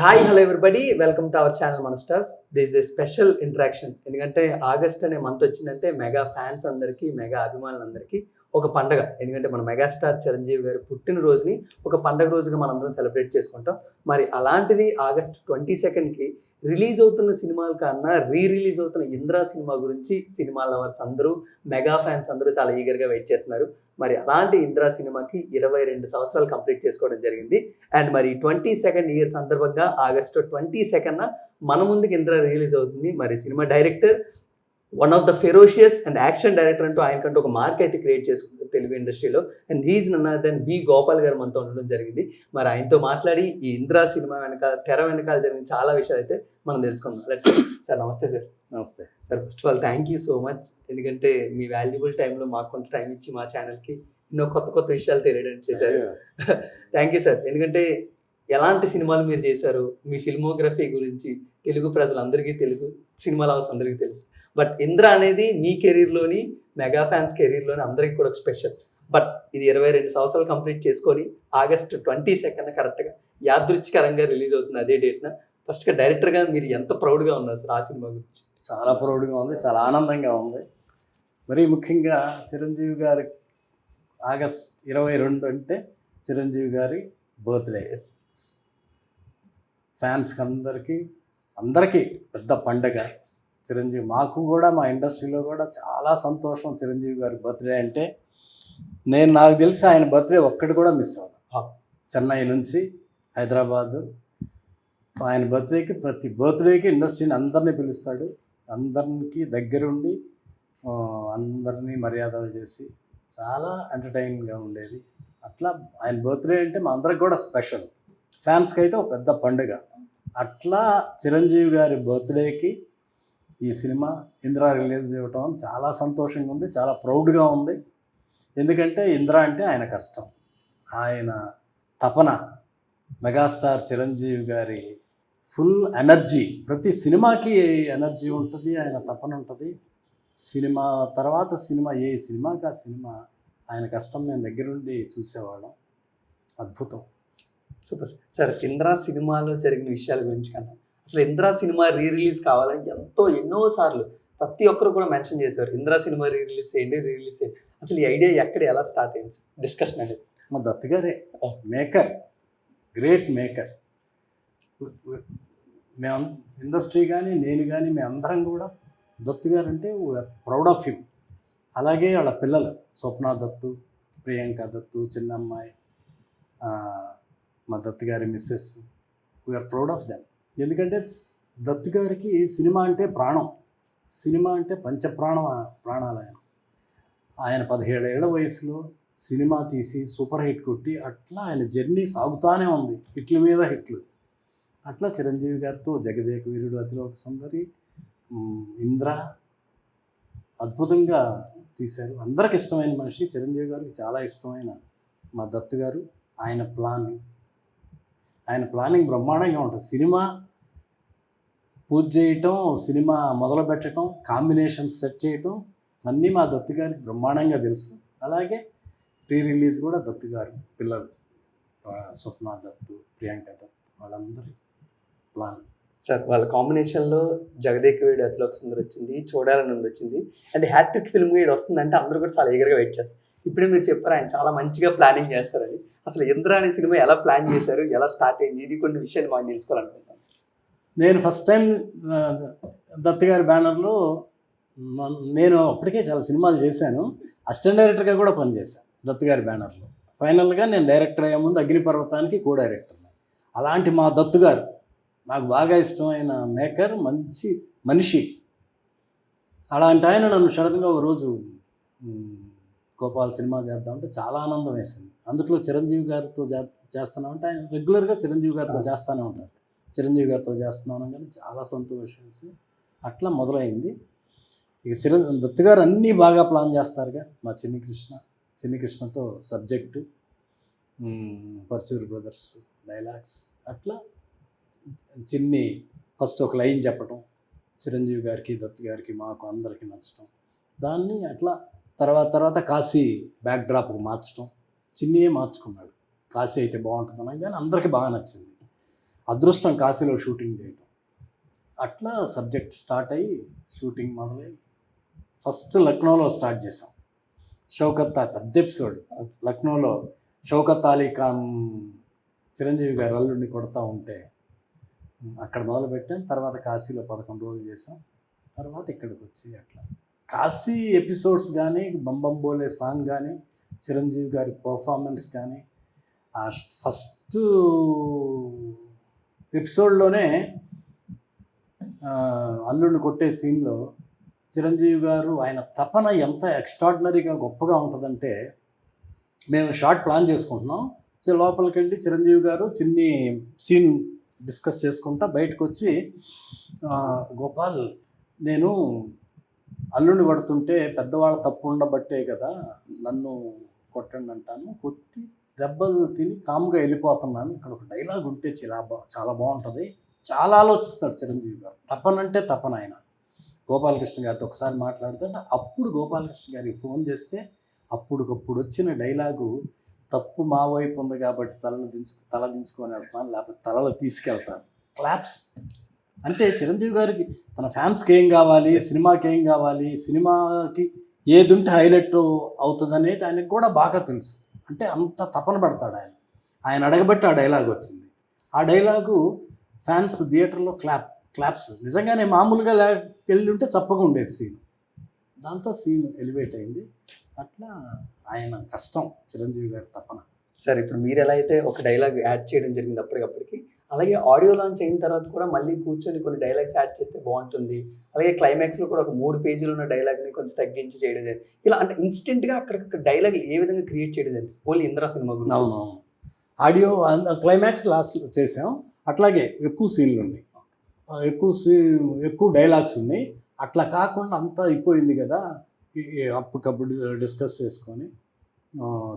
Hi hello everybody, welcome to our channel మన stars. This is special interaction. ఎందుకంటే August అనే month వచ్చిందంటే mega fans అందరికీ, mega అభిమానులందరికీ ఒక పండగ. ఎందుకంటే మన మెగాస్టార్ చిరంజీవి గారి పుట్టినరోజుని ఒక పండగ రోజుగా మనందరం సెలబ్రేట్ చేసుకుంటాం. మరి అలాంటిది ఆగస్ట్ 22కి రిలీజ్ అవుతున్న సినిమాల కన్నా రిలీజ్ అవుతున్న ఇంద్రా సినిమా గురించి సినిమా లవర్స్ అందరూ, మెగా ఫ్యాన్స్ అందరూ చాలా ఈగర్గా వెయిట్ చేస్తున్నారు. మరి అలాంటి ఇంద్రా సినిమాకి 22 సంవత్సరాలు కంప్లీట్ చేసుకోవడం జరిగింది. అండ్ మరి 22nd ఇయర్ సందర్భంగా ఆగస్టు 22న మన ముందుకు ఇంద్రా రిలీజ్ అవుతుంది. మరి cinema director one of the ferocious and action director అంటూ ఆయనకంటూ ఒక మార్క్ అయితే క్రియేట్ చేసుకుంటారు తెలుగు ఇండస్ట్రీలో. And he's none other than B Gopal garu మనతో ఉండడం జరిగింది. మరి ఆయనతో మాట్లాడి ఈ ఇంద్రా సినిమా వెనకాల, తెర వెనకాల జరిగిన చాలా విషయాలు అయితే మనం తెలుసుకుందాం. Let's sir. నమస్తే సార్. నమస్తే sir. First of all thank you so much. ఎందుకంటే మీ వాల్యుబుల్ టైంలో మాకు కొంత టైం ఇచ్చి మా ఛానల్కి ఎన్నో కొత్త కొత్త విషయాలు తెలియడం చేశారు. Thank you sir. ఎందుకంటే ఎలాంటి సినిమాలు మీరు చేశారు, మీ ఫిల్మోగ్రఫీ గురించి తెలుగు ప్రజలందరికీ తెలుసు, సినిమా లవర్స్ అందరికీ తెలుసు. బట్ ఇంద్ర అనేది మీ కెరీర్లోని, మెగా ఫ్యాన్స్ కెరీర్లోని అందరికీ కూడా స్పెషల్. బట్ ఇది 22 సంవత్సరాలు కంప్లీట్ చేసుకొని ఆగస్టు 22న కరెక్ట్గా యాదృచ్ఛికరంగా రిలీజ్ అవుతుంది అదే డేట్న. ఫస్ట్గా డైరెక్టర్గా మీరు ఎంత ప్రౌడ్గా ఉన్నారు సార్ ఆ సినిమా గురించి? చాలా ప్రౌడ్గా ఉంది, చాలా ఆనందంగా ఉంది. మరీ ముఖ్యంగా చిరంజీవి గారి ఆగస్ట్ 22 అంటే చిరంజీవి గారి బర్త్డే. ఫ్యాన్స్కి అందరికీ పెద్ద పండగ. చిరంజీవి మాకు కూడా, మా ఇండస్ట్రీలో కూడా చాలా సంతోషం. చిరంజీవి గారి బర్త్డే అంటే నాకు తెలిసి ఆయన బర్త్డే ఒక్కటి కూడా మిస్ అవ్వదు. చెన్నై నుంచి హైదరాబాదు ఆయన ప్రతి బర్త్డేకి ఇండస్ట్రీని అందరినీ పిలుస్తాడు. అందరికి దగ్గరుండి అందరినీ మర్యాదలు చేసి చాలా ఎంటర్టైనింగ్గా ఉండేది. అట్లా ఆయన బర్త్డే అంటే మా అందరికి కూడా స్పెషల్, ఫ్యాన్స్కి అయితే ఒక పెద్ద పండుగ. అట్లా చిరంజీవి గారి బర్త్డేకి ఈ సినిమా ఇంద్రా రిలీజ్ ఇవ్వటం చాలా సంతోషంగా ఉంది, చాలా ప్రౌడ్గా ఉంది. ఎందుకంటే ఇంద్రా అంటే ఆయన కష్టం, ఆయన తపన. మెగాస్టార్ చిరంజీవి గారి ఫుల్ ఎనర్జీ, ప్రతి సినిమాకి ఎనర్జీ ఉంటుంది, ఆయన తపన ఉంటుంది. సినిమా తర్వాత సినిమా, ఏ సినిమాకి ఆ సినిమా ఆయన కష్టం మేము దగ్గరుండి చూసేవాళ్ళం. అద్భుతం. Super sir. ఇంద్రా సినిమాలో జరిగిన విషయాల గురించి కన్నా అసలు ఇంద్రా సినిమా రిలీజ్ కావాలని ఎన్నోసార్లు ప్రతి ఒక్కరు కూడా మెన్షన్ చేశారు. ఇంద్రా సినిమా రిలీజ్ చేయండి. అసలు ఈ ఐడియా ఎలా స్టార్ట్ అయింది డిస్కషన్ అనేది? మా దత్తు గారే మేకర్, గ్రేట్ మేకర్. మేము ఇండస్ట్రీ కానీ, నేను కానీ, మేమందరం కూడా దత్తు గారు అంటే ప్రౌడ్ ఆఫ్ హిమ్. అలాగే వాళ్ళ పిల్లలు స్వప్న దత్తు, ప్రియాంక దత్తు, చిన్న అమ్మాయి, మా దత్తు గారి missus, we're proud of them. ఎందుకంటే దత్తు గారికి సినిమా అంటే ప్రాణం, సినిమా అంటే ప్రాణాలు. ఆయన 17 ఏళ్ల వయసులో సినిమా తీసి సూపర్ హిట్ కొట్టి అట్లా ఆయన జర్నీ సాగుతూనే ఉంది, హిట్ల మీద హిట్లు. అట్లా చిరంజీవి గారితో జగదేక వీరుడు, అతిలోక సుందరి, ఇంద్ర అద్భుతంగా తీశారు. అందరికి ఇష్టమైన మనిషి చిరంజీవి గారికి, చాలా ఇష్టమైన మా దత్తు గారు. ఆయన ప్లానింగ్ బ్రహ్మాండంగా ఉంటుంది. సినిమా పూజ చేయటం, సినిమా మొదలు పెట్టడం, కాంబినేషన్స్ సెట్ చేయటం అన్నీ మా దత్తు గారికి బ్రహ్మాండంగా తెలుసు. అలాగే రిలీజ్ కూడా దత్తు గారు పిల్లలు స్వప్న దత్తు, ప్రియాంక దత్తు, వాళ్ళందరి ప్లాన్. సార్ వాళ్ళ కాంబినేషన్లో జగదేక వీరుడు, అతిలోక సుందరి వచ్చింది, చూడాలని వచ్చింది. అండ్ హ్యాట్రిక్ ఫిల్మ్ ఇది వస్తుందంటే అందరూ కూడా చాలా ఈగర్గా వెయిట్ చేస్తారు. ఇప్పుడే మీరు చెప్పారు ఆయన చాలా మంచిగా ప్లానింగ్ చేస్తారని. అసలు ఇంద్ర అనే సినిమా ఎలా ప్లాన్ చేశారు, ఎలా స్టార్ట్ అయింది, ఇది కొన్ని విషయాలు మాకు తెలుసుకోవాలనుకుంటున్నాను సార్. నేను ఫస్ట్ టైం దత్తు గారి బ్యానర్లో నేను అప్పటికే చాలా సినిమాలు చేశాను. అసిస్టెంట్ డైరెక్టర్గా కూడా పనిచేశాను దత్తు గారి బ్యానర్లో. ఫైనల్గా నేను డైరెక్టర్ అయ్యే ముందు అగ్నిపర్వతానికి కో డైరెక్టర్. అలాంటి మా దత్తు గారు నాకు బాగా ఇష్టమైన మేకర్, మంచి మనిషి. అలాంటి ఆయన నన్ను సడన్గా ఒకరోజు గోపాల్ సినిమా చేద్దామంటే చాలా ఆనందం వేసింది. అందులో చిరంజీవి గారితో చేస్తున్నామంటే ఆయన రెగ్యులర్గా చిరంజీవి గారితో చేస్తూనే ఉంటారు. చిరంజీవి గారితో చేస్తున్నాను కానీ చాలా సంతోషం. అట్లా మొదలైంది. ఇక దత్తు గారు అన్నీ బాగా ప్లాన్ చేస్తారుగా. మా చిన్ని కృష్ణతో సబ్జెక్టు, పర్చూర్ బ్రదర్స్ డైలాగ్స్, అట్లా చిన్ని ఫస్ట్ ఒక లైన్ చెప్పటం, చిరంజీవి గారికి, దత్తు గారికి, మాకు అందరికీ నచ్చటం. దాన్ని అట్లా తర్వాత కాశీ బ్యాక్డ్రాప్కి మార్చడం. చిన్నియే మార్చుకున్నాడు, కాశీ అయితే బాగుంటుంది అనగానే అందరికీ బాగా నచ్చింది. అదృష్టం కాశీలో షూటింగ్ చేయటం. అట్లా సబ్జెక్ట్ స్టార్ట్ అయ్యి షూటింగ్ మొదలై ఫస్ట్ లక్నోలో స్టార్ట్ చేసాం. షౌకత్ పెద్ద ఎపిసోడ్. లక్నోలో షౌకత్ అలీ ఖాన్ చిరంజీవి గారు అల్లుడిని కొడతా ఉంటే అక్కడ మొదలుపెట్టాం. తర్వాత కాశీలో 11 రోజులు చేసాం. తర్వాత ఇక్కడికి వచ్చి అట్లా కాశీ ఎపిసోడ్స్ కానీ, బంబం బోలే సాంగ్ కానీ, చిరంజీవి గారి పర్ఫార్మెన్స్ కానీ, ఆ ఫస్ట్ ఎపిసోడ్లోనే అల్లుడిని కొట్టే సీన్లో చిరంజీవి గారు ఆయన తపన ఎంత ఎక్స్ట్రాడినరీగా గొప్పగా ఉంటుందంటే, మేము షార్ట్ ప్లాన్ చేసుకుంటున్నాం. లోపలికి వెళ్ళి చిరంజీవి గారు చిన్ని సీన్ డిస్కస్ చేసుకుంటా బయటకు వచ్చి, గోపాల్ నేను అల్లుడిని కొడుతుంటే పెద్దవాళ్ళ తప్పు ఉండబట్టే కదా నన్ను కొట్టండి అంటాను, కొట్టి దెబ్బలు తిని కామ్గా వెళ్ళిపోతున్నాను, ఇక్కడ ఒక డైలాగ్ ఉంటే చాలా బాగుంటుంది. చాలా ఆలోచిస్తాడు చిరంజీవి గారు. తపనంటే తపన ఆయన. గోపాలకృష్ణ గారితో ఒకసారి మాట్లాడుతుంటే అప్పుడు గోపాలకృష్ణ గారికి ఫోన్ చేస్తే అప్పుడుకప్పుడు వచ్చిన డైలాగు, తప్పు మా వైపు ఉంది కాబట్టి తల దించుకొని వెళ్తాను, లేకపోతే తలలో తీసుకెళ్తాను. క్లాప్స్. అంటే చిరంజీవి గారికి తన ఫ్యాన్స్కి ఏం కావాలి, సినిమాకి ఏం కావాలి, సినిమాకి ఏది ఉంటే హైలైట్ అవుతుంది అనేది ఆయనకు కూడా బాగా తెలుసు. అంటే అంత తపన పడతాడు ఆయన అడగబట్టి ఆ డైలాగ్ వచ్చింది. ఆ డైలాగు ఫ్యాన్స్ థియేటర్లో క్లాప్స్. నిజంగానే మామూలుగా వెళ్ళి ఉంటే చప్పగా ఉండేది సీన్. దాంతో సీన్ ఎలివేట్ అయింది. అట్లా ఆయన కష్టం చిరంజీవి గారి తపన. సార్ ఇప్పుడు మీరు ఎలా అయితే ఒక డైలాగ్ యాడ్ చేయడం జరిగింది అప్పటికప్పటికి, అలాగే ఆడియో లాంచ్ అయిన తర్వాత కూడా మళ్ళీ కూర్చొని కొన్ని డైలాగ్స్ యాడ్ చేస్తే బాగుంటుంది, అలాగే క్లైమాక్స్లో కూడా ఒక 3 పేజీలు ఉన్న డైలాగ్ని కొంచెం తగ్గించి చేయడం జరిగింది. ఇలా అంటే ఇన్స్టెంట్గా అక్కడికి డైలాగ్ ఏ విధంగా క్రియేట్ చేయడం జరిగింది ఓన్లీ ఇంద్ర సినిమా గురించి? అవును, ఆడియో క్లైమాక్స్ లాస్ట్ చేసాం. అట్లాగే ఎక్కువ సీన్లు ఉన్నాయి, ఎక్కువ డైలాగ్స్ ఉన్నాయి. అట్లా కాకుండా అంతా అయిపోయింది కదా, అప్పటికప్పుడు డిస్కస్ చేసుకొని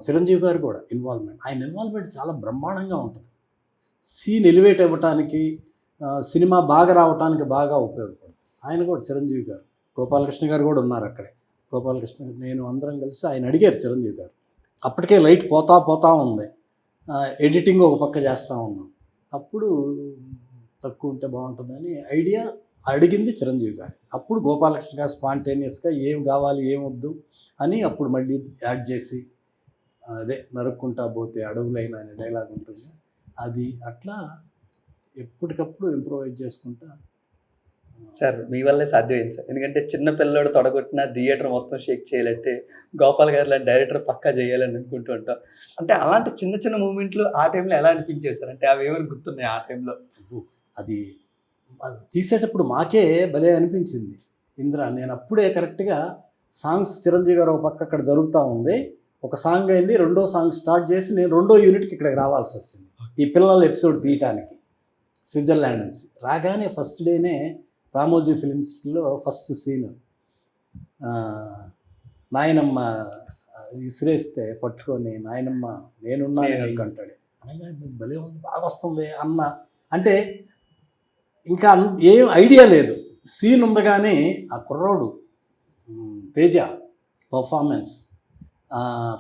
చిరంజీవి గారు కూడా ఆయన ఇన్వాల్వ్మెంట్ చాలా బ్రహ్మాండంగా ఉంటుంది. సీన్ ఎలివేట్ అవ్వటానికి, సినిమా బాగా రావటానికి బాగా ఉపయోగపడుతుంది. ఆయన కూడా చిరంజీవి గారు, గోపాలకృష్ణ గారు కూడా ఉన్నారు అక్కడే. గోపాలకృష్ణ నేను అందరం కలిసి ఆయన అడిగారు చిరంజీవి గారు. అప్పటికే లైట్ పోతా ఉంది, ఎడిటింగ్ ఒక పక్క చేస్తూ ఉన్నాం. అప్పుడు తక్కువ ఉంటే బాగుంటుందని ఐడియా అడిగింది చిరంజీవి గారు. అప్పుడు గోపాలకృష్ణ గారు స్పాంటేనియస్గా ఏం కావాలి ఏమొద్దు అని అప్పుడు మళ్ళీ యాడ్ చేసి, అదే నరుక్కుంటా పోతే అడవులైన అనే డైలాగ్ ఉంటుంది, అది అట్లా ఎప్పటికప్పుడు ఇంప్రూవైజ్ చేసుకుంటా. సార్ మీ వల్లే సాధ్యమైంది సార్, ఎందుకంటే చిన్న పిల్లడు తొడగొట్టిన థియేటర్ మొత్తం షేక్ చేయాలంటే గోపాల్ గారు లాంటి డైరెక్టర్ పక్కా చేయాలని అనుకుంటూ ఉంటాం. అంటే అలాంటి చిన్న చిన్న మూమెంట్లు ఆ టైంలో ఎలా అనిపించేది సార్? అంటే అవి ఏమైనా గుర్తున్నాయి ఆ టైంలో? అది తీసేటప్పుడు మాకే భలే అనిపించింది. ఇంద్ర నేను అప్పుడే కరెక్ట్గా సాంగ్స్ చిరంజీవి గారు ఒక పక్క అక్కడ జరుగుతూ ఉంది, ఒక సాంగ్ అయింది, రెండో సాంగ్ స్టార్ట్ చేసి నేను 2వ యూనిట్కి ఇక్కడికి రావాల్సి వచ్చింది ఈ పిల్లల ఎపిసోడ్ తీయటానికి. స్విట్జర్లాండ్ నుంచి రాగానే ఫస్ట్ డేనే రామోజీ ఫిలిమ్స్లో ఫస్ట్ సీన్, నాయనమ్మ విసిరేస్తే పట్టుకొని నాయనమ్మ నేనున్నాను నీకు అంటాడు. అనగా మీకు భలే ఉంది, బాగా వస్తుంది అన్న. అంటే ఇంకా ఏం ఐడియా లేదు, సీన్ ఉంది కానీ ఆ కుర్రోడు తేజ పర్ఫార్మెన్స్,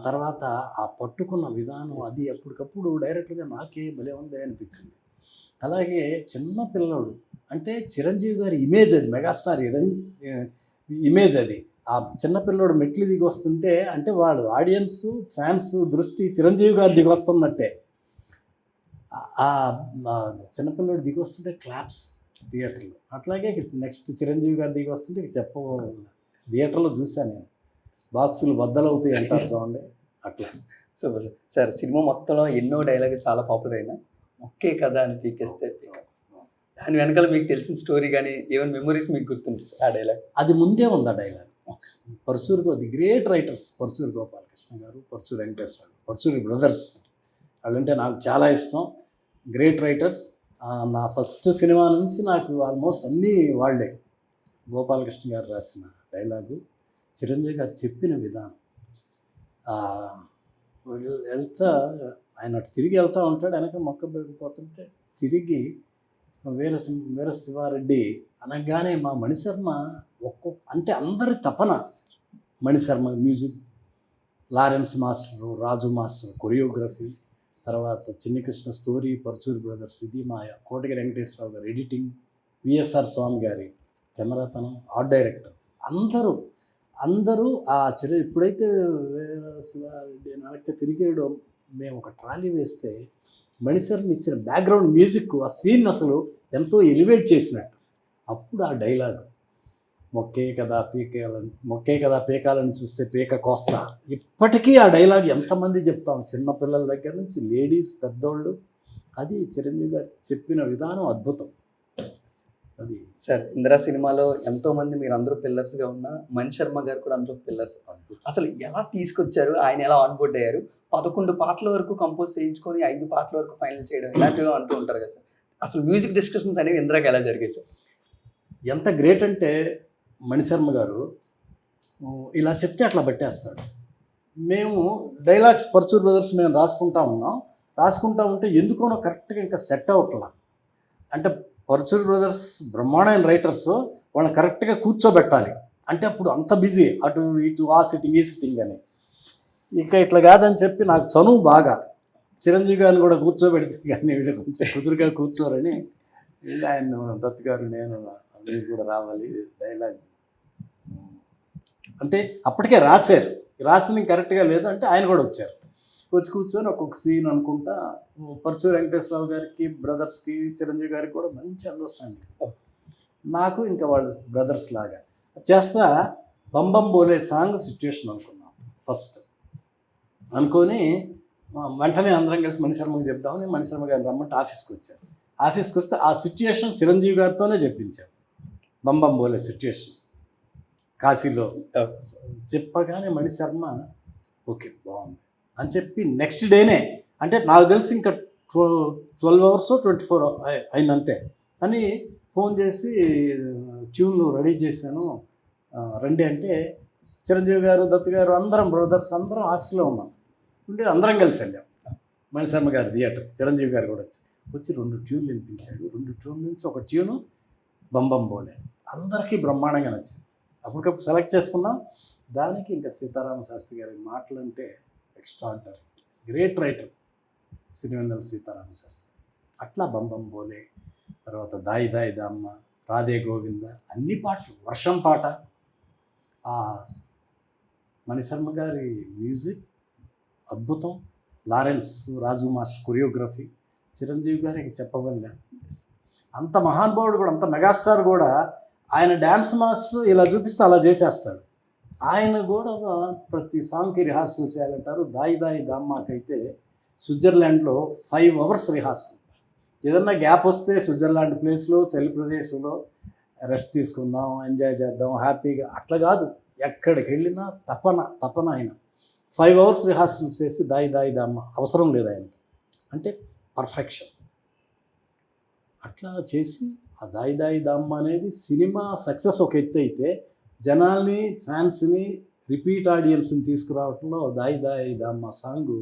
తర్వాత ఆ పట్టుకున్న విధానం, అది అప్పటికప్పుడు డైరెక్ట్గా నాకే భలే ఉంది అనిపించింది. అలాగే చిన్న పిల్లోడు అంటే చిరంజీవి గారి ఇమేజ్, అది మెగాస్టార్ ఇమేజ్. అది ఆ చిన్నపిల్లోడు మెట్లు దిగి వస్తుంటే అంటే వాడు ఆడియన్స్ ఫ్యాన్స్ దృష్టి చిరంజీవి గారు దిగి వస్తున్నట్టే. ఆ చిన్నపిల్లోడు దిగి వస్తుంటే క్లాప్స్ థియేటర్లో. అట్లాగే నెక్స్ట్ చిరంజీవి గారు దిగి వస్తుంటే థియేటర్లో చూశాను నేను, బాక్సులు బద్దలవుతాయి అంటారు చూడండి అట్లా. Super sir. సార్ సినిమా మొత్తంలో ఎన్నో డైలాగులు చాలా పాపులర్ అయినా ఒకే కథ అని పీకేస్తే దాని వెనకాల మీకు తెలిసిన స్టోరీ కానీ ఏమైనా మెమరీస్ మీకు గుర్తుంది సార్? ఆ డైలాగ్ అది ముందే ఉంది. ఆ dialogue Paruchuru the great writers, Paruchuru Gopalakrishna గారు, పరుచూరు వెంకటేశ్వర, పరుచూరి బ్రదర్స్, వాళ్ళంటే నాకు చాలా ఇష్టం. Great writers. నా ఫస్ట్ సినిమా నుంచి నాకు ఆల్మోస్ట్ అన్నీ వాళ్ళే. గోపాలకృష్ణ గారు రాసిన డైలాగు, చిరంజీవి గారు చెప్పిన విధానం, వెళ్తా ఆయన తిరిగి వెళ్తూ ఉంటాడు, వెనక మొక్క బెగిపోతుంటే తిరిగి వీర శివారెడ్డి అనగానే మా మణిశర్మ అంటే అందరి తపన. మణిశర్మ మ్యూజిక్, లారెన్స్ మాస్టరు, రాజు మాస్టర్ కొరియోగ్రఫీ, తర్వాత చిన్ని కృష్ణ స్టోరీ, పరుచూరి బ్రదర్స్, ఇది మాయ, కోటగిరి వెంకటేశ్వరరావు గారు ఎడిటింగ్, విఎస్ఆర్ స్వామి గారి కెమెరాతనం, ఆర్ట్ డైరెక్టర్, అందరూ ఆ ఎప్పుడైతే వీర శివారెడ్డి వెనక్కి తిరిగాడో మేము ఒక ట్రాలీ వేస్తే మణిశర్మ ఇచ్చిన బ్యాక్గ్రౌండ్ మ్యూజిక్ ఆ సీన్ అసలు ఎంతో ఎలివేట్ చేసినట్టు. అప్పుడు ఆ డైలాగ్, మొక్కే కదా పీకాలని చూస్తే పీక కోస్తా, ఇప్పటికీ ఆ డైలాగ్ ఎంతమంది చెప్తాం, చిన్నపిల్లల దగ్గర నుంచి లేడీస్, పెద్దోళ్ళు. అది చిరంజీవి గారు చెప్పిన విధానం అద్భుతం. అది సార్ ఇందిరా సినిమాలో ఎంతో మంది మీరు అందరూ పిల్లర్స్గా ఉన్న మణిశర్మ గారు కూడా అందరూ పిల్లర్స్. అద్భుతం. అసలు ఎలా తీసుకొచ్చారు, ఆయన ఎలా ఆన్బోర్డ్ అయ్యారు, 11 పాటల వరకు కంపోజ్ చేయించుకొని 5 పాటల వరకు ఫైనల్ చేయడం, ఇలాంటివి అంటూ ఉంటారు కదా సార్. అసలు మ్యూజిక్ డిస్కషన్స్ అనేవి ఇందిరాకి ఎలా జరిగాయి సార్? ఎంత గ్రేట్ అంటే మణిశర్మ గారు ఇలా చెప్తే అట్లా పట్టేస్తాడు. మేము డైలాగ్స్ పరుచూరి బ్రదర్స్ మేము రాసుకుంటా ఉంటే ఎందుకోనో కరెక్ట్గా ఇంకా సెట్ అవ్వట్లా. అంటే పరుచూరి బ్రదర్స్ బ్రహ్మాండమైన రైటర్స్, వాళ్ళని కరెక్ట్గా కూర్చోబెట్టాలి. అంటే అప్పుడు అంత బిజీ, అటు ఇటు ఆ సిట్టింగ్ ఈ సిట్టింగ్ అని. ఇక ఇట్లా కాదని చెప్పి నాకు చనువు బాగా, చిరంజీవి గారిని కూడా కూర్చోబెడితే కానీ వీళ్ళు కొంచెం కుదురుగా కూర్చోరని వీళ్ళు ఆయన దత్ గారు, నేను, మీరు కూడా రావాలి డైలాగ్ అంటే అప్పటికే రాసింది కరెక్ట్గా లేదు అంటే ఆయన కూడా వచ్చి కూర్చొని ఒక్కొక్క సీన్ అనుకుంటా. పరుచూరి వెంకటేశ్వరరావు గారికి, బ్రదర్స్కి, చిరంజీవి గారికి కూడా మంచి అండర్స్టాండింగ్. నాకు ఇంకా వాళ్ళు బ్రదర్స్ లాగా చేస్తా. బంబం బోలే సాంగ్ సిచ్యుయేషన్ అనుకున్నాం ఫస్ట్. అనుకొని వెంటనే అందరం కలిసి మణిశర్మకి చెప్దామని మణిశర్మ గారిని రమ్మంటే ఆఫీస్కి వస్తే ఆ సిచ్యుయేషన్ చిరంజీవి గారితోనే చెప్పించాం. బంబం బోలే సిచ్యుయేషన్ కాశీలో చెప్పగానే మణిశర్మ ఓకే బాగుంది అని చెప్పి నెక్స్ట్ డేనే, అంటే నాకు తెలిసి ఇంకా 12 hours 24 అయిందంతే అని ఫోన్ చేసి ట్యూన్లు రెడీ చేశాను రండి అంటే, చిరంజీవి గారు, దత్ గారు, అందరం బ్రదర్స్ అందరం ఆఫీస్లో ఉన్నాం. అందరం కలిసి వెళ్ళాం మణిశర్మ గారి థియేటర్. చిరంజీవి గారు కూడా వచ్చి 2 ట్యూన్లు వినిపించాడు. 2 ట్యూన్ నుంచి ఒక ట్యూను బంబం బోలే అందరికీ బ్రహ్మాండంగా నచ్చింది. అప్పటికప్పుడు సెలెక్ట్ చేసుకున్నాం. దానికి ఇంకా సీతారామ శాస్త్రి గారి మాటలు అంటే extraordinary, great writer Sirivennela Seetharama Sastri. అట్లా బంబం బోలే, తర్వాత దాయి దాయి దామ్మ, రాధే గోవింద, అన్ని పాటలు, వర్షం పాట, మణిశర్మ గారి మ్యూజిక్ అద్భుతం. లారెన్స్ రాజు మాస్టర్ కొరియోగ్రఫీ, చిరంజీవి గారికి చెప్పవల్ల. అంత మహానుభావుడు కూడా, అంత మెగాస్టార్ కూడా ఆయన డ్యాన్స్ మాస్టర్ ఇలా చూపిస్తే అలా చేసేస్తాడు. ఆయన కూడా ప్రతి సాంగ్కి రిహార్సల్ చేయాలంటారు. దాయి దాయి దామ్మాకైతే స్విట్జర్లాండ్లో 5 hours రిహార్సల్. ఏదన్నా గ్యాప్ వస్తే స్విట్జర్లాండ్ ప్లేస్లో, చలి ప్రదేశంలో రెస్ట్ తీసుకుందాం, ఎంజాయ్ చేద్దాం హ్యాపీగా, అట్లా కాదు, ఎక్కడికి వెళ్ళినా తపన ఆయన 5 hours రిహార్సల్ చేసి దాయి దాయి దామ్మ అవసరం లేదు ఆయనకి, అంటే పర్ఫెక్షన్. అట్లా చేసి ఆ దాయి దాయి దామ్మ అనేది సినిమా సక్సెస్ ఒక ఎత్తు అయితే, జనాల్ని, ఫ్యాన్స్ని, రిపీట్ ఆడియన్స్ని తీసుకురావడంలో దాయి దాయి దామ్మ సాంగ్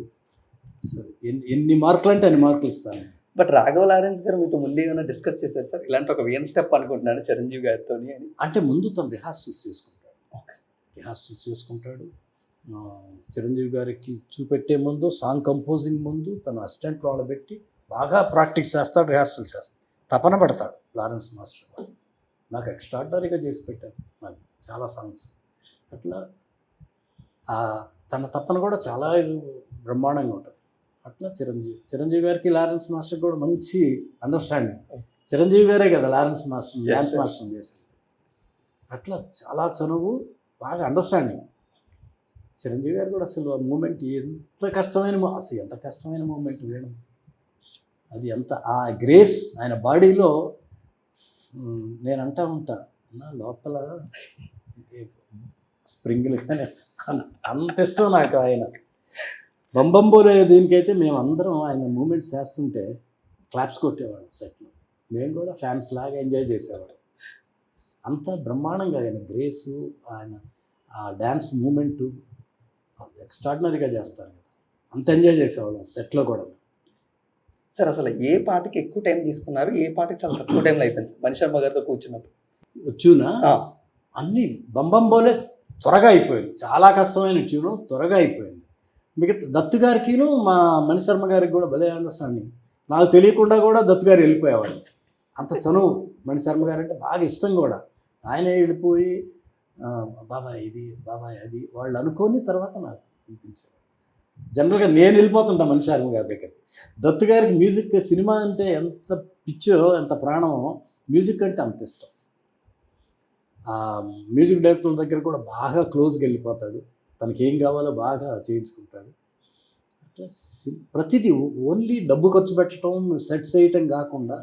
ఎన్ని మార్కులు అంటే అన్ని మార్కులు ఇస్తాను. బట్ రాఘవ లారెన్స్ గారు మీతో ముందే ఏమైనా డిస్కస్ చేశారు సార్, ఇలాంటి ఒక వియన్ స్టెప్ అనుకుంటున్నాను చిరంజీవి గారితో అని? అంటే ముందు తను రిహార్సల్స్ చేసుకుంటాడు. చిరంజీవి గారికి చూపెట్టే ముందు, సాంగ్ కంపోజింగ్ ముందు తన అసిస్టెంట్ వాళ్ళు పెట్టి బాగా ప్రాక్టీస్ చేస్తాడు, రిహార్సల్ చేస్తాడు, తపన పడతాడు లారెన్స్ మాస్టర్. నాకు ఎక్స్ట్రాడినరీగా చేసి పెట్టారు నాకు చాలా సాంగ్స్. అట్లా తన తపన కూడా చాలా బ్రహ్మాండంగా ఉంటుంది. అట్లా చిరంజీవి గారికి లారెన్స్ మాస్టర్ కూడా మంచి అండర్స్టాండింగ్. చిరంజీవి గారే కదా లారెన్స్ మాస్టర్ డ్యాన్స్ మాస్టర్ చేసేది. అట్లా చాలా చనువు, బాగా అండర్స్టాండింగ్. చిరంజీవి గారు కూడా అసలు ఆ మూమెంట్ ఎంత కష్టమైన మూమెంట్ వేయడం, అది ఆ గ్రేస్ ఆయన బాడీలో. నేను అంటా ఉంటా నా లోపల స్ప్రింగ్లు కానీ అంత ఇష్టం నాకు ఆయన. బంబం బోలే దీనికైతే మేమందరం ఆయన మూమెంట్స్ చేస్తుంటే క్లాప్స్ కొట్టేవాళ్ళం సెట్లో. మేము కూడా ఫ్యాన్స్ లాగా ఎంజాయ్ చేసేవాళ్ళం. అంత బ్రహ్మాండంగా ఆయన గ్రేసు, ఆయన ఆ డ్యాన్స్ మూమెంటు ఎక్స్ట్రాడినరీగా చేస్తారు కదా, అంత ఎంజాయ్ చేసేవాళ్ళం సెట్లో కూడా. సార్ అసలు ఏ పాటకి ఎక్కువ టైం తీసుకున్నారు, ఏ పాటకి చాలా తక్కువ టైంలో అయిపోయింది సార్ మణిశర్మ గారితో కూర్చున్నప్పుడు? ట్యూనా అన్నీ బంబం బోలే త్వరగా అయిపోయింది, చాలా కష్టమైన ట్యూను త్వరగా అయిపోయింది. మిగతా దత్తు గారికిను మా మణిశర్మ గారికి కూడా భలే అండర్స్టాండింగ్. నాకు తెలియకుండా కూడా దత్తు గారు వెళ్ళిపోయేవాడు. అంత చనువు. మణిశర్మ గారు అంటే బాగా ఇష్టం కూడా. ఆయనే వెళ్ళిపోయి బాబాయ్ ఇది, బాబాయ్ అది వాళ్ళు అనుకొని తర్వాత నాకు వినిపించారు. జనరల్గా నేను వెళ్ళిపోతుంటా మణిశర్మ గారి దగ్గరికి. దత్తు గారికి మ్యూజిక్, సినిమా అంటే ఎంత పిచ్చో, ఎంత ప్రాణమో, మ్యూజిక్ అంటే అంత ఇష్టం. మ్యూజిక్ డైరెక్టర్ల దగ్గర కూడా బాగా క్లోజ్గా వెళ్ళిపోతాడు. తనకి ఏం కావాలో బాగా చేయించుకుంటాడు. అట్లా ప్రతిదీ ఓన్లీ డబ్బు ఖర్చు పెట్టడం, సెట్స్ వేయటం కాకుండా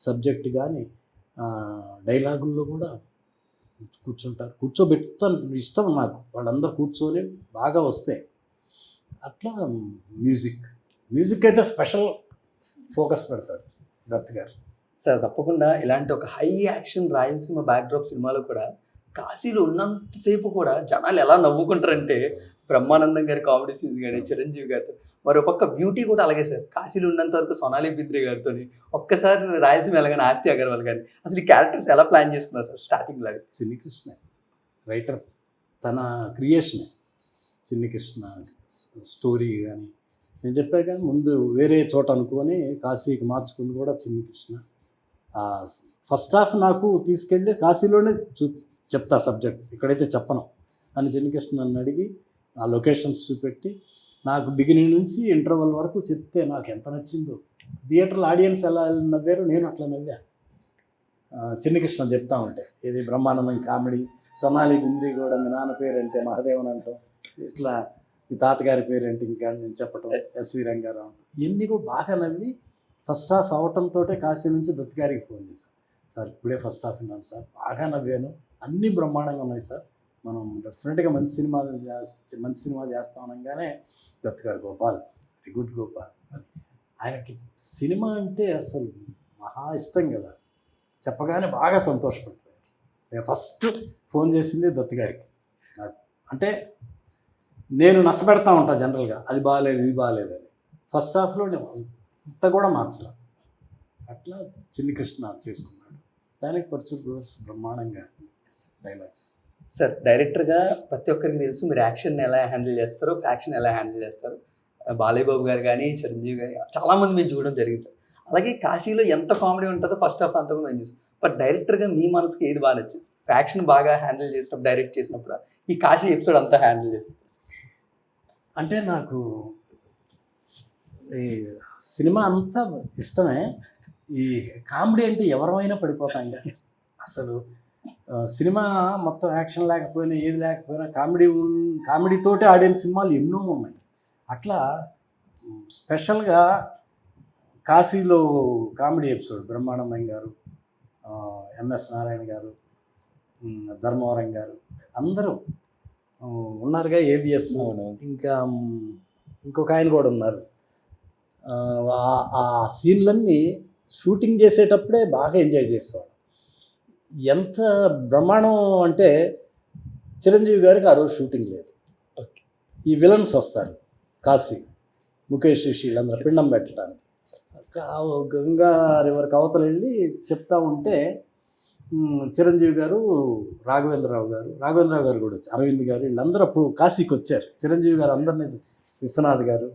సబ్జెక్ట్ కానీ డైలాగుల్లో కూడా కూర్చుంటారు. కూర్చోబెడతాను ఇష్టం నాకు. వాళ్ళందరూ కూర్చొని బాగా వస్తాయి. అట్లా మ్యూజిక్ అయితే స్పెషల్ ఫోకస్ పెడతాడు దత్ గారు. సార్ తప్పకుండా ఇలాంటి ఒక హై యాక్షన్ రాయలసీమ బ్యాక్డ్రాప్ సినిమాలో కూడా కాశీలో ఉన్నంతసేపు కూడా జనాలు ఎలా నవ్వుకుంటారంటే బ్రహ్మానందం గారి కామెడీ సీన్స్ కానీ చిరంజీవి గారితో, మరో పక్క బ్యూటీ కూడా అలాగే సార్. కాశీలో ఉన్నంత వరకు సోనాలి బింద్రే గారితో, ఒక్కసారి రాయలసీమ ఎలాగని ఆర్తి అగర్వాల్ గారి, అసలు ఈ క్యారెక్టర్స్ ఎలా ప్లాన్ చేసుకున్నారు సార్ స్టార్టింగ్ లాగా? చిన్ని కృష్ణ రైటర్, తన క్రియేషన్. చిన్ని కృష్ణ స్టోరీ కానీ నేను చెప్పాక ముందు వేరే చోట అనుకొని కాశీకి మార్చుకుంది కూడా చిన్ని కృష్ణ. ఫస్ట్ హాఫ్ నాకు తీసుకెళ్ళి కాశీలోనే చెప్తా సబ్జెక్ట్, ఇక్కడైతే చెప్పను అని చిన్ని కృష్ణ నన్ను అడిగి ఆ లొకేషన్స్ చూపెట్టి నాకు బిగినింగ్ నుంచి ఇంటర్వల్ వరకు చెప్తే నాకు ఎంత నచ్చిందో. థియేటర్లో ఆడియన్స్ ఎలా నవ్వారో నేను అట్లా నవ్వా. చిన్ని కృష్ణ చెప్తా ఉంటే ఇది బ్రహ్మానందం కామెడీ, సోనాలి బింద్రీ కూడా మీ నాన్న పేరంటే మహాదేవన్ అంటాం, ఇట్లా మీ తాతగారి పేరేంటి ఇంకా నేను చెప్పటం, ఎస్వి రంగారావు, ఇవన్నీ కూడా బాగా నవ్వి ఫస్ట్ హాఫ్ అవటంతో కాశీ నుంచి దత్ గారికి ఫోన్ చేశాను. సార్ ఇప్పుడే ఫస్ట్ హాఫ్ విన్నాను సార్, బాగా నవ్వాను, అన్నీ బ్రహ్మాండంగా ఉన్నాయి సార్, మనం డెఫినెట్గా మంచి సినిమా చేస్తాం అనగానే దత్ గారు గోపాల్, వెరీ గుడ్ గోపాల్ అని. ఆయనకి సినిమా అంటే అసలు మహా ఇష్టం కదా, చెప్పగానే బాగా సంతోషపడిపోయారు. నేను ఫస్ట్ ఫోన్ చేసింది దత్ గారికి. నాకు అంటే నేను నష్టపెడతా ఉంటా జనరల్గా, అది బాగాలేదు ఇది బాగాలేదని. ఫస్ట్ హాఫ్లో నేను అంత కూడా మార్చలే. అట్లా చిన్ని కృష్ణ చేసుకున్నాడు. దానికి పర్చూర్ బ్రోస్ బ్రహ్మాండంగా డైలాగ్స్. సార్ డైరెక్టర్గా ప్రతి ఒక్కరికి తెలుసు మీరు యాక్షన్ ఎలా హ్యాండిల్ చేస్తారు, ఫ్యాక్షన్ ఎలా హ్యాండిల్ చేస్తారు. బాలయ్య బాబు గారు కానీ చిరంజీవి గారు చాలామంది మేము చూడడం జరిగింది సార్. అలాగే కాశీలో ఎంత కామెడీ ఉంటుందో ఫస్ట్ హాఫ్ అంతా కూడా మేము చూస్తాం. బట్ డైరెక్టర్గా మీ మనసుకి ఏది బాగా నచ్చింది? ఫ్యాక్షన్ బాగా హ్యాండిల్ చేసినప్పుడు, డైరెక్ట్ చేసినప్పుడు, ఈ కాశీ ఎపిసోడ్ అంతా హ్యాండిల్ చేస్తారు అంటే నాకు ఈ సినిమా అంతా ఇష్టమే. ఈ కామెడీ అంటే ఎవరైనా పడిపోతాం ఇంకా. అసలు సినిమా మొత్తం యాక్షన్ లేకపోయినా ఏది లేకపోయినా కామెడీతోటి ఆడిన సినిమాలు ఎన్నో ఉన్నాయి. అట్లా స్పెషల్గా కాశీలో కామెడీ ఎపిసోడ్ బ్రహ్మానందం గారు, ఎంఎస్ నారాయణ గారు, ధర్మవరం గారు అందరూ ఉన్నారుగా, ఏవిఎస్, ఇంకా ఇంకొక ఆయన కూడా ఉన్నారు. ఆ సీన్లన్నీ షూటింగ్ చేసేటప్పుడే బాగా ఎంజాయ్ చేసేవాడు. ఎంత బ్రహ్మాండం అంటే చిరంజీవి గారికి ఆ రోజు షూటింగ్ లేదు. ఈ విలన్స్ వస్తారు కాశీ, ముఖేష్ వీళ్ళందరూ పిండం పెట్టడానికి. గంగా రివర్కి అవతల వెళ్ళి చెప్తా ఉంటే చిరంజీవి గారు, రాఘవేంద్రరావు గారు కూడా వచ్చారు, అరవింద్ గారు, వీళ్ళందరూ అప్పుడు కాశీకి వచ్చారు. చిరంజీవి గారు అందరినీ, విశ్వనాథ్ గారు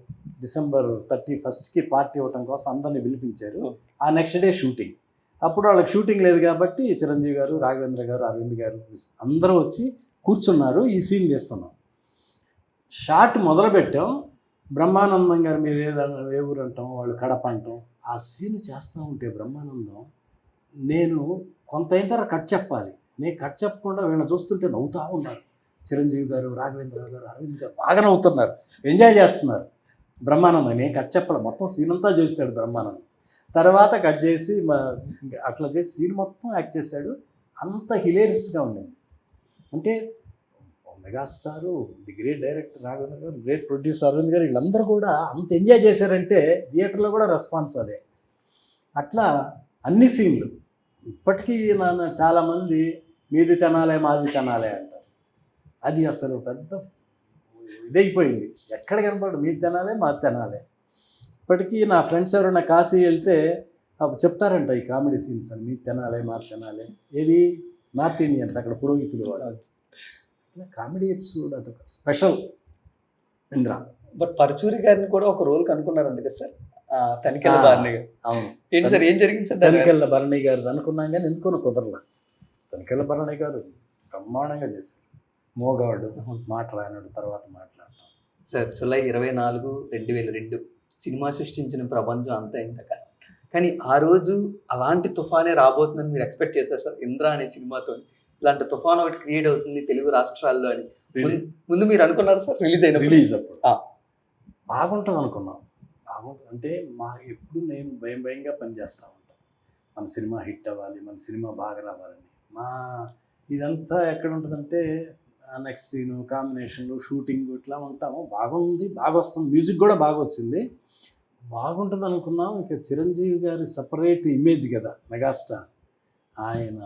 December 31st పార్టీ ఇవ్వటం కోసం అందరినీ పిలిపించారు. ఆ నెక్స్ట్ డే షూటింగ్. అప్పుడు వాళ్ళకి షూటింగ్ లేదు కాబట్టి చిరంజీవి గారు, రాఘవేంద్ర గారు, అరవింద్ గారు అందరూ వచ్చి కూర్చున్నారు. ఈ సీన్ తీస్తున్నాం. షాట్ మొదలుపెట్టాం. బ్రహ్మానందం గారు మీరు ఏ ఊరు అంటాం, వాళ్ళు కడప అంటాం. ఆ సీన్ చేస్తూ ఉంటే బ్రహ్మానందం, నేను కొంత అయిన తర్వాత కట్ చెప్పాలి, నేను కట్ చెప్పకుండా వీళ్ళని చూస్తుంటే నవ్వుతూ ఉన్నారు. చిరంజీవి గారు, రాఘవేంద్రరావు గారు, అరవింద్ గారు బాగా నవ్వుతున్నారు, ఎంజాయ్ చేస్తున్నారు. బ్రహ్మానందం నేను కట్ చెప్పాలి, మొత్తం సీన్ అంతా చేశాడు బ్రహ్మానందం. తర్వాత కట్ చేసి అట్లా చేసి సీన్ మొత్తం యాక్ట్ చేశాడు. అంత హిలేరియస్గా ఉండింది. అంటే megastar, the great director Raghavendra గారు, గ్రేట్ ప్రొడ్యూసర్ అరవింద్ గారు, వీళ్ళందరూ కూడా అంత ఎంజాయ్ చేశారంటే థియేటర్లో కూడా రెస్పాన్స్ అదే. అట్లా అన్ని సీన్లు ఇప్పటికీ నన్ను చాలామంది మీది తినాలే మాది తినాలే అంటారు. అది అసలు పెద్ద ఇదైపోయింది. ఎక్కడ కనపడు మీది తినాలే మాది తినాలే. ఇప్పటికీ నా ఫ్రెండ్స్ ఎవరైనా కాశీ వెళ్తే అప్పుడు చెప్తారంట ఈ కామెడీ సీన్స్ అని, మీది తినాలే మాది తినాలే. ఏది నార్త్ ఇండియన్స్, అక్కడ పురోహితులు వాడు. కామెడీ ఎపిసోడ్ అదొక స్పెషల్. ఇంద్ర బట్ పరచూరి గారిని కూడా ఒక రోల్ కనుక్కున్నారంట కదా సార్, తనికెళ్ళ బార్ని గారు. అవును, ఏంటి సార్ ఏం జరిగింది సార్ దాని తనికెళ్ళ భరణి గారు అనుకున్నాం కానీ ఎందుకో కుదరలా. తనికెళ్ళ భరణి గారు బ్రహ్మాండంగా చేశారు. మోగాడు, మాట్లాడినాడు, తర్వాత మాట్లాడటం. సార్ జూలై 24, 2002 సినిమా సృష్టించిన ప్రపంచం అంతా ఇంత కాదు. కానీ ఆ రోజు అలాంటి తుఫానే రాబోతుందని మీరు ఎక్స్పెక్ట్ చేశారు సార్? ఇంద్ర అనే సినిమాతో ఇలాంటి తుఫాన్ ఒకటి క్రియేట్ అవుతుంది తెలుగు రాష్ట్రాల్లో అని ముందు మీరు అనుకున్నారు సార్? రిలీజ్ అప్పుడు బాగుంటుంది అనుకున్నాం. బాగుంటుంది అంటే ఎప్పుడు నేను భయంగా పనిచేస్తూ ఉంటాను. మన సినిమా హిట్ అవ్వాలి, మన సినిమా బాగా రావాలని. ఇదంతా ఎక్కడ ఉంటుందంటే నెక్స్ట్ సీను, కాంబినేషన్లు, షూటింగ్ ఇట్లా ఉంటాము. బాగుంది, బాగా వస్తుంది, మ్యూజిక్ కూడా బాగా వచ్చింది, బాగుంటుంది అనుకున్నాం. ఇక చిరంజీవి గారి సపరేట్ ఇమేజ్ కదా మెగాస్టార్, ఆయన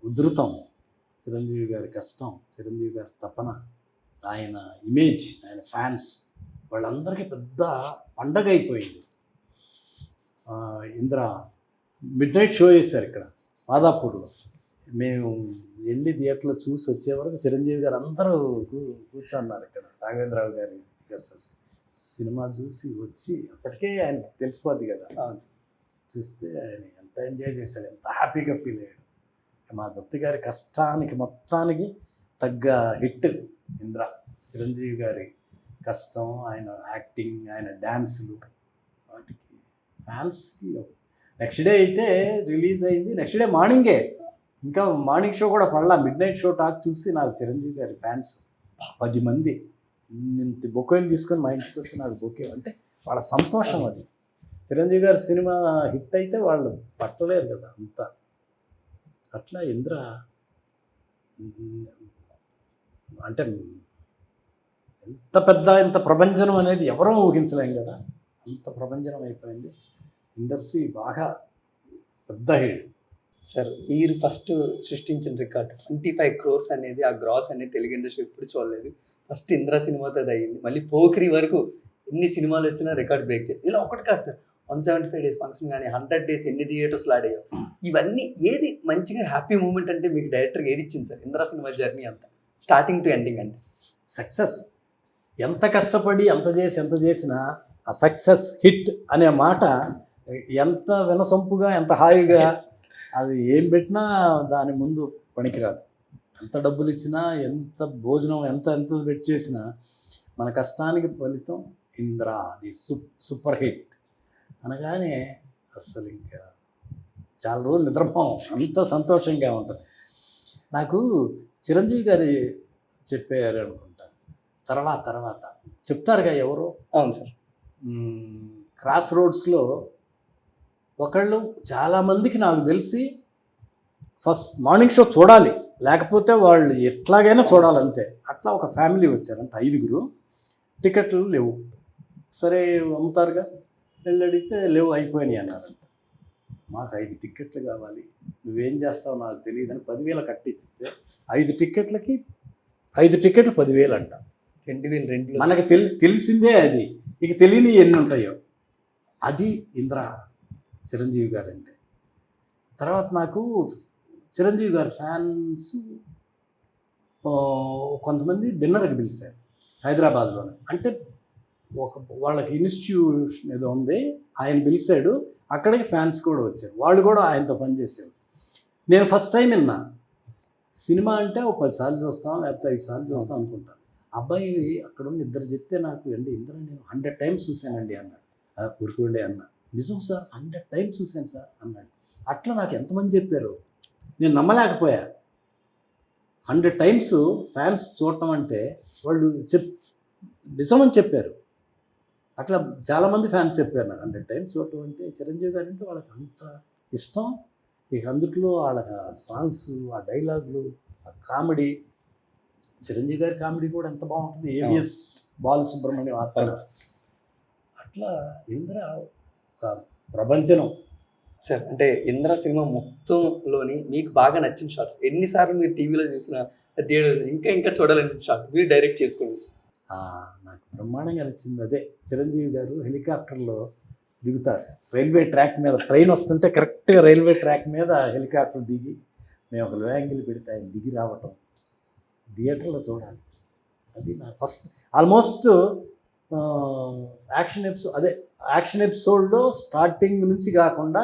ఉధృతం, చిరంజీవి గారి కష్టం, చిరంజీవి గారి తపన, ఆయన ఇమేజ్, ఆయన ఫ్యాన్స్ వాళ్ళందరికీ పెద్ద పండగ అయిపోయింది. ఇంద్ర మిడ్ నైట్ షో వేశారు ఇక్కడ మాదాపూర్లో. మేము వెళ్ళి థియేటర్లో చూసి వచ్చే వరకు చిరంజీవి గారు అందరూ కూర్చున్నారు ఇక్కడ, రాఘవేంద్రరావు గారి గెస్ట్ హౌస్. సినిమా చూసి వచ్చి అప్పటికే ఆయన తెలిసిపోద్ది కదా, చూస్తే ఆయన ఎంత ఎంజాయ్ చేశాడు, ఎంత హ్యాపీగా ఫీల్ అయ్యాడు. మా దత్తి గారి కష్టానికి మొత్తానికి తగ్గ హిట్ ఇంద్ర. చిరంజీవి గారి కష్టం, ఆయన యాక్టింగ్, ఆయన డ్యాన్సులు, వాటికి ఫ్యాన్స్కి. నెక్స్ట్ డే అయితే రిలీజ్ అయింది, నెక్స్ట్ డే మార్నింగే, ఇంకా మార్నింగ్ షో కూడా పడలా, మిడ్ నైట్ షో టాక్ చూసి నాకు చిరంజీవి గారి ఫ్యాన్స్ 10 మంది ఇంత బొకేలు తీసుకొని మా ఇంటికి వచ్చి నాకు బొకే అంటే వాళ్ళ సంతోషం అది. చిరంజీవి గారి సినిమా హిట్ అయితే వాళ్ళు పట్టలేరు కదా అంతా. అట్లా ఇంద్ర అంటే ఎంత పెద్ద, ఎంత ప్రభంజనం అనేది ఎవరూ ఊహించలేం కదా, అంత ప్రభంజనం అయిపోయింది. ఇండస్ట్రీ బాగా పెద్ద హిట్ సార్. మీరు ఫస్ట్ సృష్టించిన రికార్డు 25 crores అనేది, ఆ గ్రాస్ అనేది తెలుగు ఇండస్ట్రీ ఎప్పుడు చూడలేదు. ఫస్ట్ ఇంద్ర సినిమాతో అది అయ్యింది. మళ్ళీ పోకిరి వరకు ఎన్ని సినిమాలు వచ్చినా రికార్డ్ బ్రేక్ చేయాలి. ఇలా ఒకటి కాదు సార్, 175 days ఫంక్షన్ కానీ 100 days ఎన్ని థియేటర్స్లో ఆడాయో, ఇవన్నీ ఏది మంచిగా హ్యాపీ మూమెంట్ అంటే మీకు డైరెక్టర్గా ఏది ఇచ్చింది సార్ ఇంద్ర సినిమా జర్నీ అంతా స్టార్టింగ్ టు ఎండింగ్? అంటే సక్సెస్. ఎంత కష్టపడి ఎంత చేసినా ఆ సక్సెస్ హిట్ అనే మాట ఎంత వినసొంపుగా, ఎంత హాయిగా, అది ఏం పెట్టినా దాని ముందు పనికిరాదు. ఎంత డబ్బులు ఇచ్చినా, ఎంత భోజనం ఎంత పెట్టి చేసినా మన కష్టానికి ఫలితం ఇంద్ర, అది సూపర్ హిట్ అనగానే అస్సలు ఇంకా చాలా రోజులు నిద్రపోం, అంత సంతోషంగా ఉంటుంది. నాకు చిరంజీవి గారు చెప్పారు అనుకుంటా, తర్వాత చెప్తారుగా ఎవరు. అవును సార్. క్రాస్ రోడ్స్లో ఒకళ్ళు చాలామందికి నాకు తెలిసి ఫస్ట్ మార్నింగ్ షో చూడాలి, లేకపోతే వాళ్ళు ఎట్లాగైనా చూడాలంతే. అట్లా ఒక ఫ్యామిలీ వచ్చారంట, 5గురు. టికెట్లు లేవు, సరే అమ్ముతారుగా, వెళ్ళి అడిగితే లేవు, అయిపోయినాయి అన్నారంట. మాకు 5 టికెట్లు కావాలి, నువ్వేం చేస్తావు నాకు తెలియదని 10,000 కట్టిస్తే 5 టికెట్లకి 5 టికెట్లు 10,000 అంట. 2002 మనకు తెలిసిందే అది, ఇక తెలియని ఎన్ని ఉంటాయో. అది ఇంద్ర చిరంజీవి గారు అంటే. తర్వాత నాకు చిరంజీవి గారి ఫ్యాన్స్ కొంతమంది డిన్నర్కి పిలిచారు హైదరాబాద్లోనే. అంటే వాళ్ళకి ఇన్స్టిట్యూషన్ ఏదో ఉంది, ఆయన పిలిచాడు, అక్కడికి ఫ్యాన్స్ కూడా వచ్చారు, వాళ్ళు కూడా ఆయనతో పనిచేశారు. నేను ఫస్ట్ టైం విన్నా, సినిమా అంటే 10 సార్లు చూస్తాం, లేకపోతే 5 సార్లు చూస్తాం అనుకుంటాను. అబ్బాయి అక్కడ ఉన్న 2 చెప్తే నాకు అండి ఇంద్ర నేను 100 times చూశానండి అన్నాడు. ఊరుకోండి అన్నా. నిజం సార్ 100 times చూశాను సార్ అన్నాడు. అట్లా నాకు ఎంతమంది చెప్పారు, నేను నమ్మలేకపోయా. 100 times ఫ్యాన్స్ చూడటం అంటే వాళ్ళు నిజమని చెప్పారు. అట్లా చాలామంది ఫ్యాన్స్ చెప్పారు నాకు 100 times చూడటం అంటే. చిరంజీవి గారు అంటే వాళ్ళకి అంత ఇష్టం. ఇక అందుట్లో వాళ్ళకి సాంగ్స్, ఆ డైలాగులు, ఆ కామెడీ, చిరంజీవి గారి కామెడీ కూడా ఎంత బాగుంటుంది, ఏవిఎస్ బాలసుబ్రహ్మణ్యం అక్కడ. అట్లా ఇంద్ర ఒక ప్రపంచనం సార్. అంటే ఇంద్ర సినిమా మొత్తంలోని మీకు బాగా నచ్చిన షార్ట్స్, ఎన్నిసార్లు మీరు టీవీలో చూసిన థియేటర్ ఇంకా చూడాలనిపించిన షార్ట్ మీరు డైరెక్ట్ చేసుకోండి? నాకు బ్రహ్మాండంగా నచ్చింది అదే, చిరంజీవి గారు హెలికాప్టర్లో దిగుతారు, రైల్వే ట్రాక్ మీద ట్రైన్ వస్తుంటే కరెక్ట్గా రైల్వే ట్రాక్ మీద హెలికాప్టర్ దిగి మేము ఒక లో యాంగిల్ పెడితే ఆయన దిగి రావటం థియేటర్లో చూడాలి. అది నా ఫస్ట్ ఆల్మోస్ట్ యాక్షన్ ఎపిసోడ్లో స్టార్టింగ్ నుంచి కాకుండా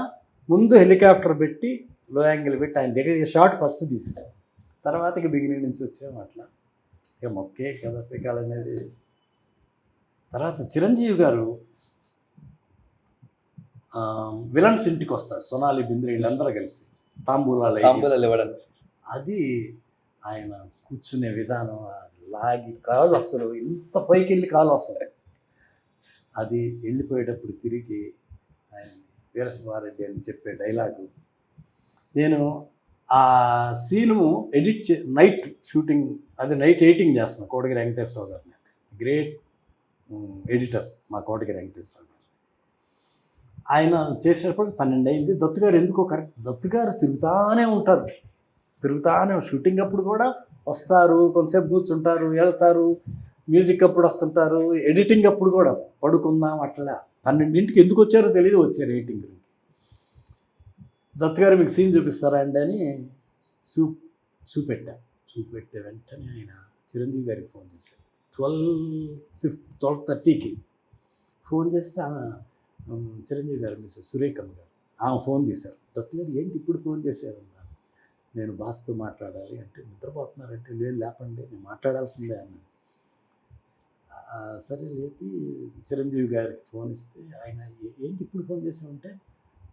ముందు హెలికాప్టర్ పెట్టి లో యాంగిల్ పెట్టి ఆయన దగ్గర షార్ట్ ఫస్ట్ తీసాం, తర్వాత ఇక బిగినింగ్ నుంచి వచ్చాము అట్లా. ఇక మొక్కే కదా పికాలనేది. తర్వాత చిరంజీవి గారు విలన్స్ ఇంటికి వస్తారు, సొనాలి బింద్రే వీళ్ళందరూ కలిసి తాంబూలాలు ఇవ్వడానికి. అది ఆయన కూర్చునే విధానం, లాగి కాలు అసలు ఇంత పైకి వెళ్ళి కాలు వస్తాయి. అది వెళ్ళిపోయేటప్పుడు తిరిగి ఆయన వీరసింహారెడ్డి అని చెప్పే డైలాగు, నేను ఆ సీను నైట్ షూటింగ్, అది నైట్ ఎడిటింగ్ చేస్తున్నాను కోటగిరి వెంకటేశ్వర గారిని, గ్రేట్ ఎడిటర్ మా కోటగిరి వెంకటేశ్వర గారు. ఆయన చేసేటప్పుడు 12 అయింది. దత్తుగారు ఎందుకో కరెక్ట్, దత్తుగారు తిరుగుతానే ఉంటారు, షూటింగ్ అప్పుడు కూడా వస్తారు, కొంతసేపు కూర్చుంటారు, వెళ్తారు, మ్యూజిక్ అప్పుడు వస్తుంటారు, ఎడిటింగ్ అప్పుడు కూడా పడుకుందాం అట్లా. 12ంటికి ఎందుకు వచ్చారో తెలియదు, వచ్చారు ఎడిటింగ్. దత్తుగారు మీకు సీన్ చూపిస్తారా అండి అని చూపెడితే వెంటనే ఆయన చిరంజీవి గారికి ఫోన్ చేశారు. 12:30కి ఫోన్ చేస్తే ఆమె చిరంజీవి గారు మిస్సెస్ సురేఖమ్మ గారు ఆమె ఫోన్ తీశారు. దత్తుగారు ఏంటి ఇప్పుడు ఫోన్ చేశారన్నా, నేను బాస్తో మాట్లాడాలి అంటే, నిద్రపోతున్నారంటే, లేదు లేపండి నేను మాట్లాడాల్సిందే అన్నాను. సరే లేపి చిరంజీవి గారికి ఫోన్ ఇస్తే ఆయన ఏంటి ఇప్పుడు ఫోన్ చేసామంటే,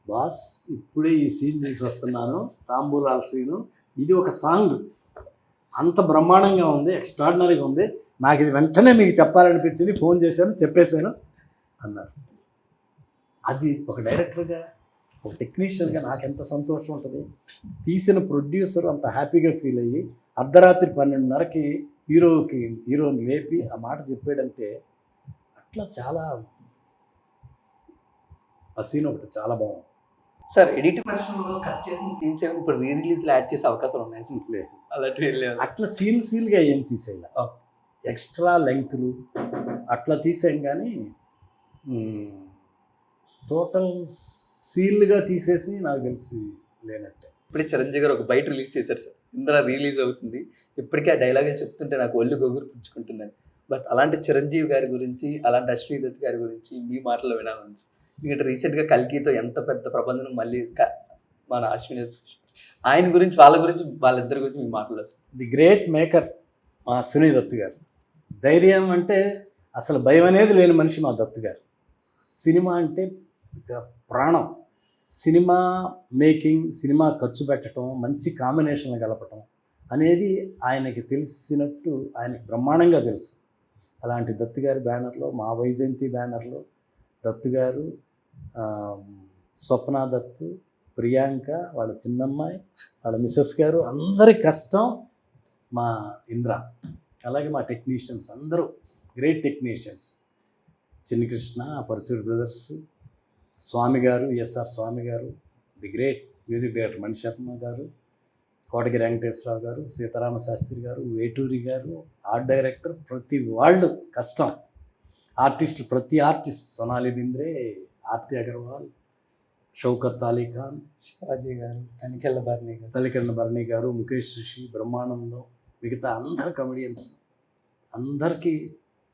బాస్ ఇప్పుడే ఈ సీన్ చూసి వస్తున్నాను, తాంబూలాల సీను, ఇది ఒక సాంగ్ అంత బ్రహ్మాండంగా ఉంది, ఎక్స్ట్రాడినరీగా ఉంది, నాకు ఇది వెంటనే మీకు చెప్పాలనిపించింది, ఫోన్ చేశాను చెప్పేశాను అన్నారు. అది ఒక డైరెక్టర్గా, ఒక టెక్నీషియన్గా నాకు ఎంత సంతోషం ఉంటుంది. తీసిన ప్రొడ్యూసర్ అంత హ్యాపీగా ఫీల్ అయ్యి అర్ధరాత్రి 12:30కి హీరోని లేపి ఆ మాట చెప్పాడంటే, అట్లా చాలా ఆ సీన్ ఒకటి చాలా బాగుంది. సార్ ఎడిటింగ్ వర్షన్లో కట్ చేసిన సీన్స్ ఏమైనా ఇప్పుడు రీరిలీజ్లో యాడ్ చేసే అవకాశాలు ఉన్నాయి? లేదు, అలాంటివి అట్లా సీన్గా ఏం తీసేయాలి, ఎక్స్ట్రా లెంగ్త్లు అట్లా తీసాం కానీ టోటల్ సీల్గా తీసేసి నాకు తెలిసి లేనట్టే. ఇప్పుడే చిరంజీవి గారు ఒక బయట రిలీజ్ చేశారు సార్, ఇందులో రిలీజ్ అవుతుంది, ఇప్పటికే ఆ డైలాగులు చెప్తుంటే నాకు ఒళ్ళు గొగురు పుచ్చుకుంటుందని. బట్ అలాంటి చిరంజీవి గారి గురించి, అలాంటి అశ్విని దత్ గారి గురించి మీ మాటలో వినాలని సార్. ఎందుకంటే రీసెంట్గా కల్కితో ఎంత పెద్ద ప్రబంధనం మళ్ళీ మన అశ్విని దత్, ఆయన గురించి, వాళ్ళిద్దరి గురించి మీ మాటలో సార్. ది గ్రేట్ మేకర్ మా అశ్విని దత్ గారు. ధైర్యం అంటే అసలు భయం అనేది లేని మనిషి మా దత్ గారు. సినిమా అంటే ప్రాణం, సినిమా మేకింగ్, సినిమా ఖర్చు పెట్టడం, మంచి కాంబినేషన్లు కలపటం అనేది ఆయనకి తెలిసినట్టు ఆయనకి బ్రహ్మాండంగా తెలుసు. అలాంటి దత్తు గారి బ్యానర్లో, మా వైజయంతి బ్యానర్లో దత్తు గారు, స్వప్న దత్తు, ప్రియాంక వాళ్ళ చిన్నమ్మాయి, వాళ్ళ మిస్సెస్ గారు, అందరి కష్టం మా ఇంద్ర, అలాగే మా టెక్నీషియన్స్ అందరూ great technicians, Chinni Krishna, Paruchuri brothers, స్వామి గారు, SR Swamy garu, the great music director Mani Sharma garu, Kotagiri Venkateswararao గారు, సీతారామ శాస్త్రి గారు, వేటూరి గారు, ఆర్ట్ డైరెక్టర్, ప్రతి వాళ్ళు కష్టం, ఆర్టిస్టులు, ప్రతి ఆర్టిస్ట్, సొనాలి బింద్రే, ఆర్తి అగర్వాల్, షౌకత్ అలీ ఖాన్, షాజీ గారు, తనికెళ్ళ భరణి గారు, ముఖేష్ రిషి, బ్రహ్మానందం, మిగతా అందరు కమెడియన్స్ అందరికీ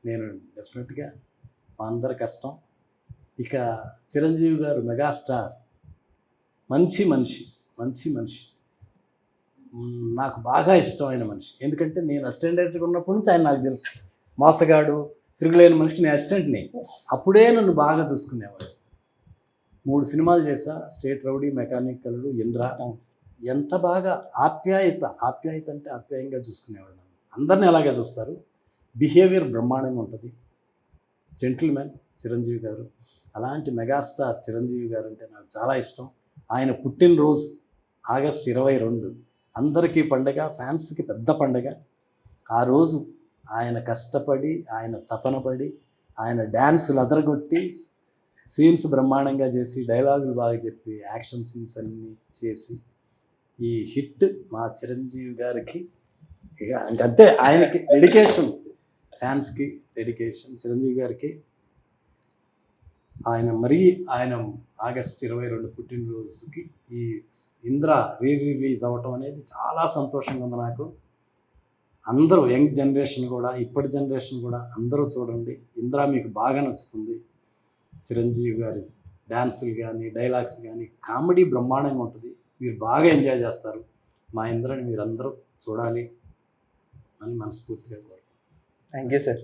నేను డెఫినెట్గా మా అందరి కష్టం. ఇక చిరంజీవి గారు మెగాస్టార్, మంచి మనిషి, నాకు బాగా ఇష్టమైన మనిషి. ఎందుకంటే నేను అసిస్టెంట్ డైరెక్టర్గా ఉన్నప్పటి నుంచి ఆయన నాకు తెలుసు, మోసగాడు, తిరుగులేని మనిషి, నేను అసిస్టెంట్ని, అప్పుడే నన్ను బాగా చూసుకునేవాడు. 3 సినిమాలు చేశా, స్టేట్ రౌడీ, మెకానికల్, ఇంద్ర. ఎంత బాగా ఆప్యాయత అంటే ఆప్యాయంగా చూసుకునేవాడు. అందరినీ అలాగే చూస్తారు, బిహేవియర్ బ్రహ్మాండంగా ఉంటుంది, జెంటిల్మెన్ చిరంజీవి గారు. అలాంటి మెగాస్టార్ చిరంజీవి గారు అంటే నాకు చాలా ఇష్టం. ఆయన పుట్టినరోజు ఆగస్టు 22 అందరికీ పండగ, ఫ్యాన్స్కి పెద్ద పండగ. ఆ రోజు ఆయన కష్టపడి, ఆయన తపన పడి, ఆయన డ్యాన్సులు అదరగొట్టి, సీన్స్ బ్రహ్మాండంగా చేసి, డైలాగులు బాగా చెప్పి, యాక్షన్ సీన్స్ అన్నీ చేసి, ఈ హిట్ మా చిరంజీవి గారికి ఇక అంతే. ఆయనకి డెడికేషన్, ఫ్యాన్స్కి డెడికేషన్, చిరంజీవి గారికి. ఆయన ఆగస్టు 22 పుట్టినరోజుకి ఈ ఇంద్ర రిలీజ్ అవ్వటం అనేది చాలా సంతోషంగా ఉంది నాకు. అందరూ యంగ్ జనరేషన్ కూడా, ఇప్పటి జనరేషన్ కూడా అందరూ చూడండి. ఇంద్ర మీకు బాగా నచ్చుతుంది. చిరంజీవి గారి డ్యాన్సులు కానీ, డైలాగ్స్ కానీ, కామెడీ బ్రహ్మాండంగా ఉంటుంది. మీరు బాగా ఎంజాయ్ చేస్తారు. మా ఇంద్రని మీరందరూ చూడాలి అని మనస్ఫూర్తిగా కోరుకుంటున్నాను. Thank you sir.